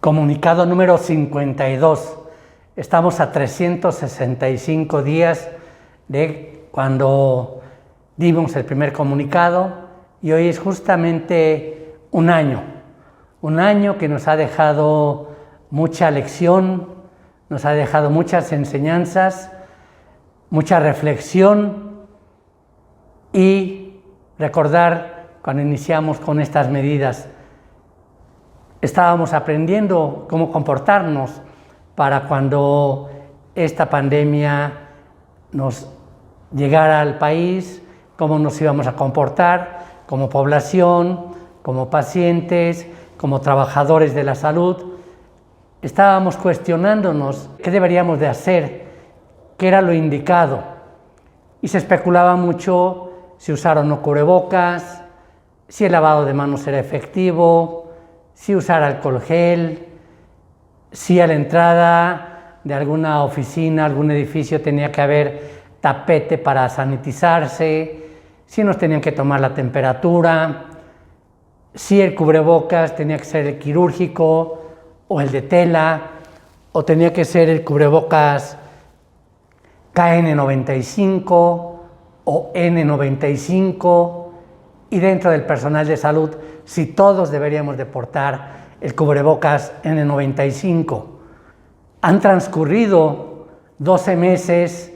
Comunicado número 52. Estamos a 365 días de cuando dimos el primer comunicado y hoy es justamente un año que nos ha dejado mucha lección, nos ha dejado muchas enseñanzas, mucha reflexión y recordar cuando iniciamos con estas medidas. Estábamos aprendiendo cómo comportarnos para cuando esta pandemia nos llegara al país, cómo nos íbamos a comportar como población, como pacientes, como trabajadores de la salud. Estábamos cuestionándonos qué deberíamos de hacer, qué era lo indicado. Y se especulaba mucho si usar o no cubrebocas, si el lavado de manos era efectivo, si usar alcohol gel, si a la entrada de alguna oficina, algún edificio tenía que haber tapete para sanitizarse, si nos tenían que tomar la temperatura, si el cubrebocas tenía que ser el quirúrgico o el de tela, o tenía que ser el cubrebocas KN95 o N95, y dentro del personal de salud, si todos deberíamos de portar el cubrebocas N95. Han transcurrido 12 meses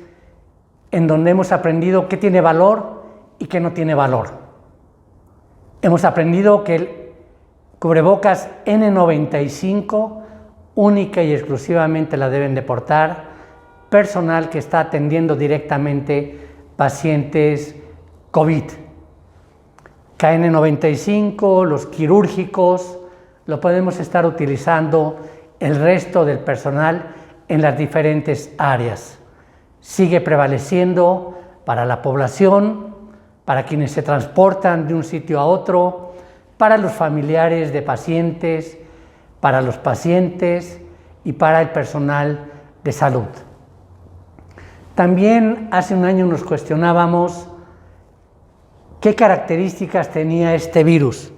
en donde hemos aprendido qué tiene valor y qué no tiene valor. Hemos aprendido que el cubrebocas N95 única y exclusivamente la deben de portar personal que está atendiendo directamente pacientes COVID. KN95, los quirúrgicos, lo podemos estar utilizando el resto del personal en las diferentes áreas. Sigue prevaleciendo para la población, para quienes se transportan de un sitio a otro, para los familiares de pacientes, para los pacientes y para el personal de salud. También hace un año nos cuestionábamos qué características tenía este virus.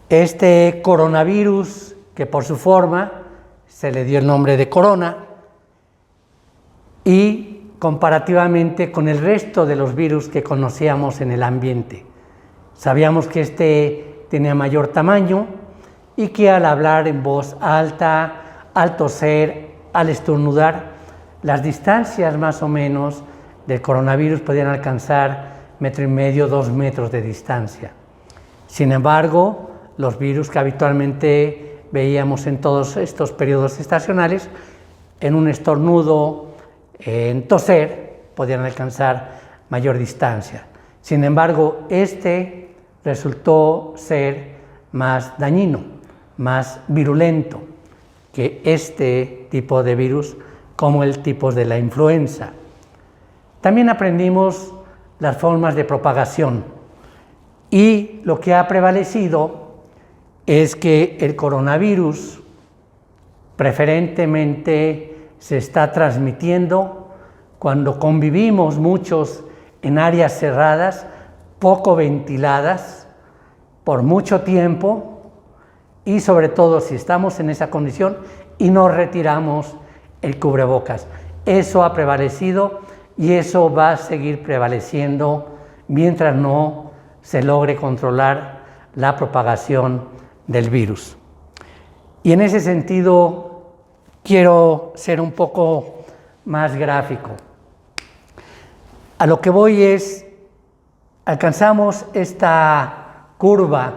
Este coronavirus, que por su forma se le dio el nombre de corona, y comparativamente con el resto de los virus que conocíamos en el ambiente. Sabíamos que este tenía mayor tamaño y que al hablar en voz alta, al toser, al estornudar, las distancias más o menos del coronavirus podían alcanzar 1,5 metros, 2 metros de distancia. Sin embargo, los virus que habitualmente veíamos en todos estos periodos estacionales, en un estornudo, en toser, podían alcanzar mayor distancia. Sin embargo, este resultó ser más dañino, más virulento que este tipo de virus, como el tipo de la influenza. También aprendimos las formas de propagación y lo que ha prevalecido es que el coronavirus preferentemente se está transmitiendo cuando convivimos muchos en áreas cerradas, poco ventiladas, por mucho tiempo, y sobre todo si estamos en esa condición y no retiramos el cubrebocas. Eso ha prevalecido y eso va a seguir prevaleciendo mientras no se logre controlar la propagación del virus. Y en ese sentido quiero ser un poco más gráfico. A lo que voy es, alcanzamos esta curva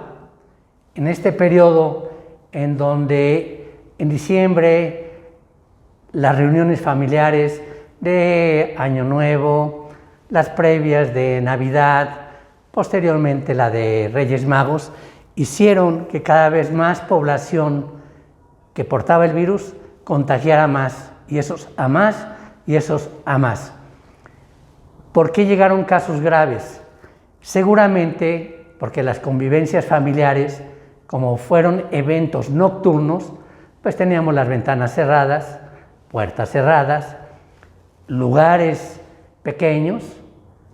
en este periodo en donde en diciembre las reuniones familiares de Año Nuevo, las previas de Navidad, posteriormente la de Reyes Magos, hicieron que cada vez más población que portaba el virus contagiara más, y esos a más, y esos a más. ¿Por qué llegaron casos graves? Seguramente porque las convivencias familiares, como fueron eventos nocturnos, pues teníamos las ventanas cerradas, puertas cerradas, lugares pequeños,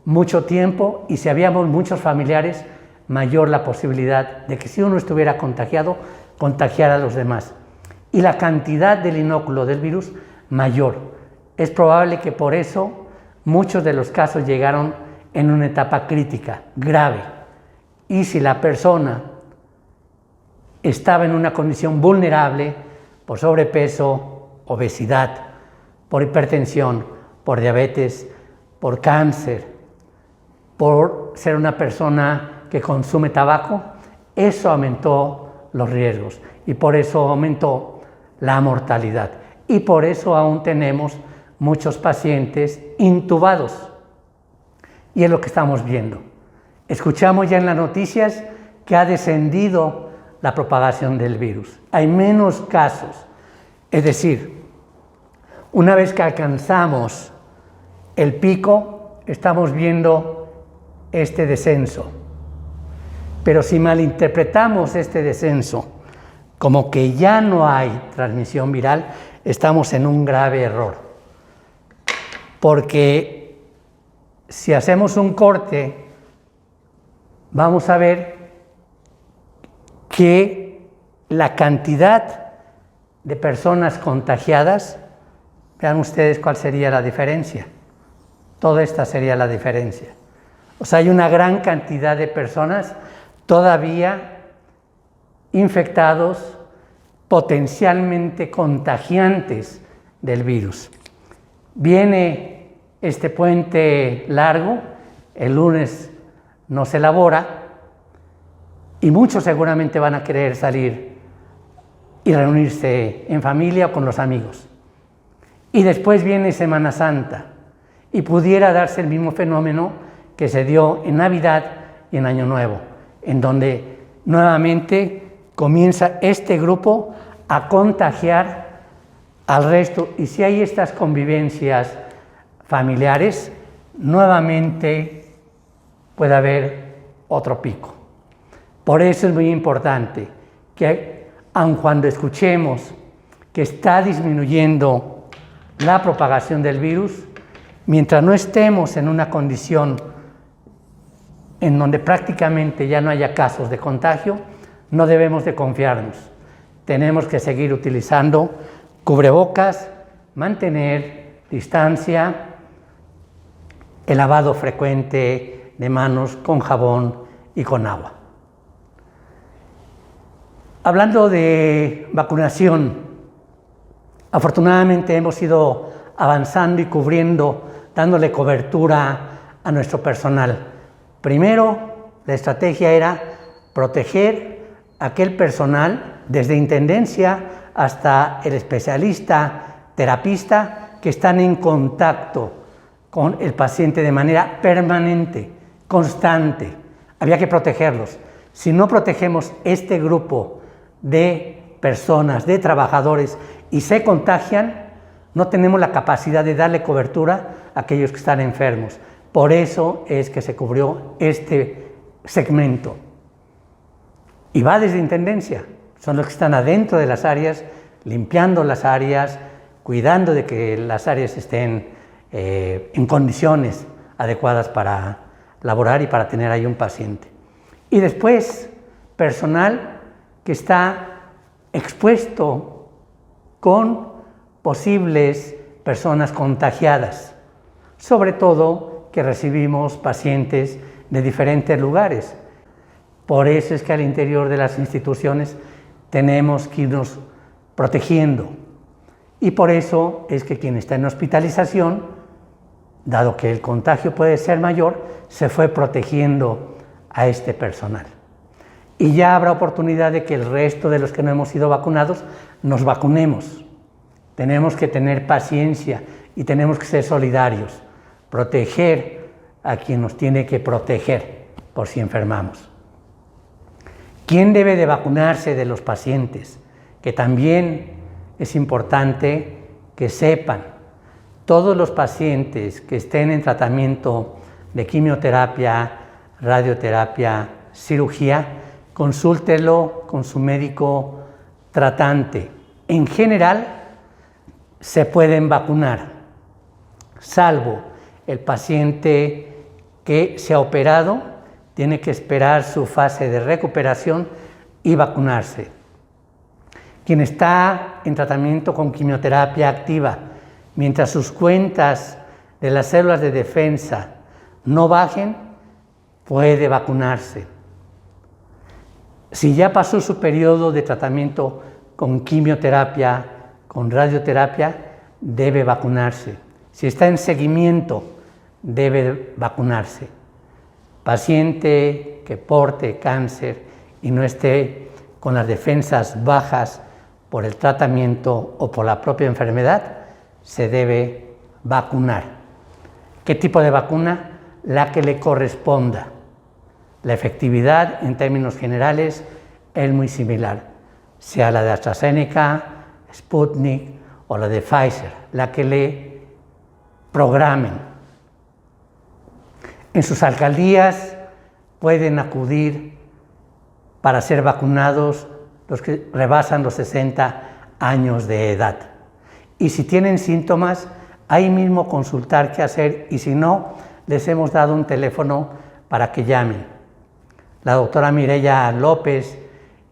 mucho tiempo, y si habíamos muchos familiares, mayor la posibilidad de que si uno estuviera contagiado, contagiara a los demás. y la cantidad del inóculo del virus mayor. Es probable que por eso muchos de los casos llegaron en una etapa crítica, grave. Y si la persona estaba en una condición vulnerable por sobrepeso, obesidad, por hipertensión, por diabetes, por cáncer, por ser una persona que consume tabaco, eso aumentó los riesgos y por eso aumentó la mortalidad. Y por eso aún tenemos muchos pacientes intubados. Y es lo que estamos viendo. Escuchamos ya en las noticias que ha descendido la propagación del virus. Hay menos casos. Es decir, una vez que alcanzamos el pico, estamos viendo este descenso. Pero si malinterpretamos este descenso como que ya no hay transmisión viral, estamos en un grave error. Porque si hacemos un corte, vamos a ver que la cantidad de personas contagiadas, vean ustedes cuál sería la diferencia. Toda esta sería la diferencia. O sea, hay una gran cantidad de personas todavía infectados, potencialmente contagiantes del virus. Viene este puente largo, el lunes no se elabora y muchos seguramente van a querer salir y reunirse en familia o con los amigos. Y después viene Semana Santa y pudiera darse el mismo fenómeno que se dio en Navidad y en Año Nuevo, en donde nuevamente comienza este grupo a contagiar al resto. Y si hay estas convivencias familiares, nuevamente puede haber otro pico. Por eso es muy importante que, aun cuando escuchemos que está disminuyendo la propagación del virus, mientras no estemos en una condición en donde prácticamente ya no haya casos de contagio, no debemos de confiarnos. Tenemos que seguir utilizando cubrebocas, mantener distancia, el lavado frecuente de manos con jabón y con agua. Hablando de vacunación, afortunadamente hemos ido avanzando y cubriendo, dándole cobertura a nuestro personal. Primero, la estrategia era proteger a aquel personal, desde intendencia hasta el especialista, terapista, que están en contacto con el paciente de manera permanente, constante. Había que protegerlos. Si no protegemos este grupo de personas, de trabajadores, y se contagian, no tenemos la capacidad de darle cobertura a aquellos que están enfermos. Por eso es que se cubrió este segmento. Y va desde intendencia. Son los que están adentro de las áreas, limpiando las áreas, cuidando de que las áreas estén en condiciones adecuadas para laborar y para tener ahí un paciente. Y después, personal que está expuesto con posibles personas contagiadas, sobre todo que recibimos pacientes de diferentes lugares. Por eso es que al interior de las instituciones tenemos que irnos protegiendo. Y por eso es que quien está en hospitalización, dado que el contagio puede ser mayor, se fue protegiendo a este personal. Y ya habrá oportunidad de que el resto de los que no hemos sido vacunados nos vacunemos. Tenemos que tener paciencia y tenemos que ser solidarios, proteger a quien nos tiene que proteger por si enfermamos. ¿Quién debe de vacunarse de los pacientes? Que también es importante que sepan, todos los pacientes que estén en tratamiento de quimioterapia, radioterapia, cirugía, consúltelo con su médico tratante. En general, se pueden vacunar, salvo el paciente que se ha operado, tiene que esperar su fase de recuperación y vacunarse. Quien está en tratamiento con quimioterapia activa, mientras sus cuentas de las células de defensa no bajen, puede vacunarse. Si ya pasó su periodo de tratamiento con quimioterapia, con radioterapia, debe vacunarse. Si está en seguimiento, debe vacunarse. Paciente que porte cáncer y no esté con las defensas bajas por el tratamiento o por la propia enfermedad, se debe vacunar. ¿Qué tipo de vacuna? La que le corresponda. La efectividad, en términos generales, es muy similar, sea la de AstraZeneca, Sputnik o la de Pfizer, la que le programen. En sus alcaldías pueden acudir para ser vacunados los que rebasan los 60 años de edad. Y si tienen síntomas, ahí mismo consultar qué hacer, y si no, les hemos dado un teléfono para que llamen. La doctora Mireya López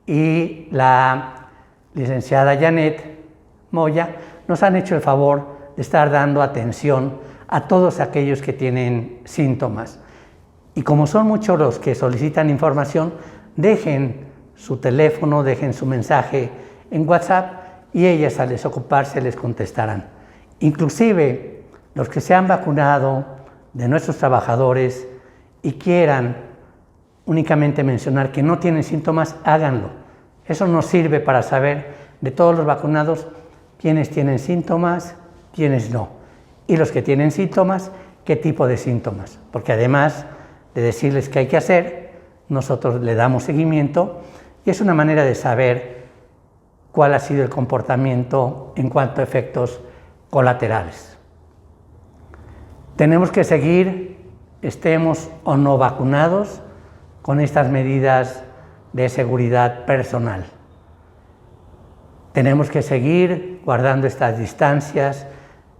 y la licenciada Janet Moya nos han hecho el favor de estar dando atención a todos aquellos que tienen síntomas. Y como son muchos los que solicitan información, dejen su teléfono, dejen su mensaje en WhatsApp y ellas, al desocuparse, les contestarán. Inclusive los que se han vacunado de nuestros trabajadores y quieran únicamente mencionar que no tienen síntomas, háganlo. Eso nos sirve para saber de todos los vacunados quiénes tienen síntomas, quiénes no. Y los que tienen síntomas, qué tipo de síntomas. Porque además de decirles qué hay que hacer, nosotros le damos seguimiento y es una manera de saber cuál ha sido el comportamiento en cuanto a efectos colaterales. Tenemos que seguir, estemos o no vacunados, con estas medidas de seguridad personal. Tenemos que seguir guardando estas distancias,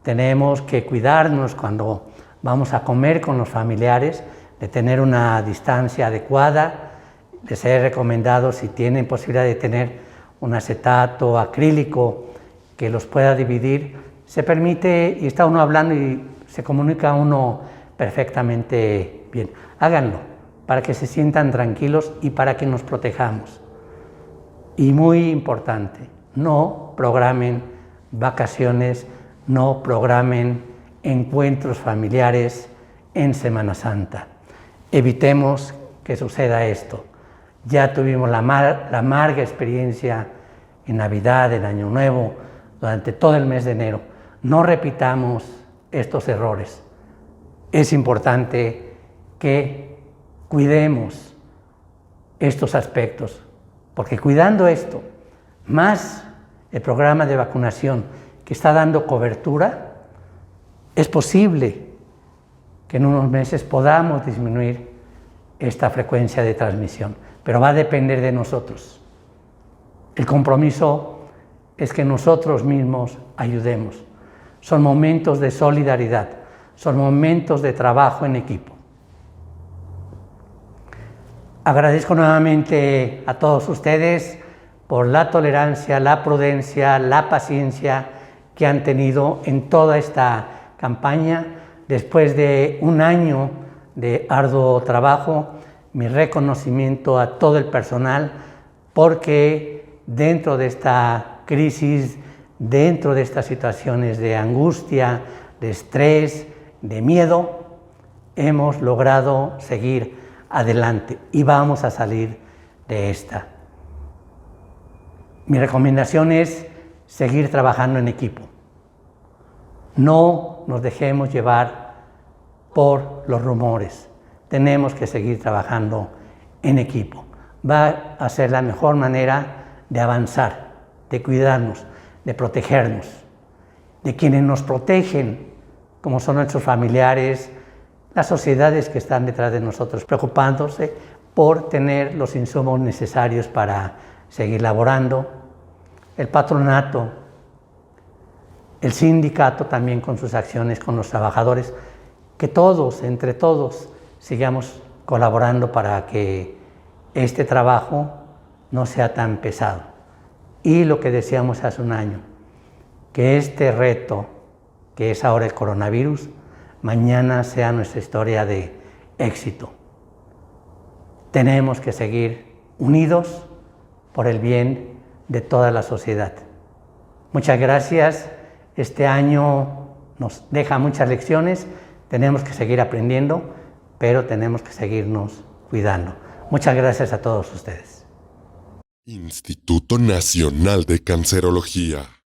tenemos que cuidarnos cuando vamos a comer con los familiares, de tener una distancia adecuada. Les he recomendado, si tienen posibilidad de tener un acetato acrílico que los pueda dividir, se permite y está uno hablando y se comunica uno perfectamente bien. Háganlo para que se sientan tranquilos y para que nos protejamos. Y muy importante, no programen vacaciones, no programen encuentros familiares en Semana Santa. Evitemos que suceda esto. Ya tuvimos la amarga experiencia en Navidad, en Año Nuevo, durante todo el mes de enero. No repitamos estos errores. Es importante que cuidemos estos aspectos, porque cuidando esto, más el programa de vacunación que está dando cobertura, es posible que en unos meses podamos disminuir esta frecuencia de transmisión, pero va a depender de nosotros. El compromiso es que nosotros mismos ayudemos. Son momentos de solidaridad, son momentos de trabajo en equipo. Agradezco nuevamente a todos ustedes por la tolerancia, la prudencia, la paciencia que han tenido en toda esta campaña. Después de un año de arduo trabajo, mi reconocimiento a todo el personal, porque dentro de esta crisis, dentro de estas situaciones de angustia, de estrés, de miedo, hemos logrado seguir adelante y vamos a salir de esta. Mi recomendación es seguir trabajando en equipo. No nos dejemos llevar por los rumores. Tenemos que seguir trabajando en equipo. Va a ser la mejor manera de avanzar, de cuidarnos, de protegernos, de quienes nos protegen, como son nuestros familiares, las sociedades que están detrás de nosotros, preocupándose por tener los insumos necesarios para seguir laborando, el patronato, el sindicato también con sus acciones con los trabajadores, que todos, entre todos, sigamos colaborando para que este trabajo no sea tan pesado. y lo que decíamos hace un año, que este reto, que es ahora el coronavirus, mañana sea nuestra historia de éxito. Tenemos que seguir unidos por el bien de toda la sociedad. Muchas gracias. Este año nos deja muchas lecciones. Tenemos que seguir aprendiendo, pero tenemos que seguirnos cuidando. Muchas gracias a todos ustedes. Instituto Nacional de Cancerología.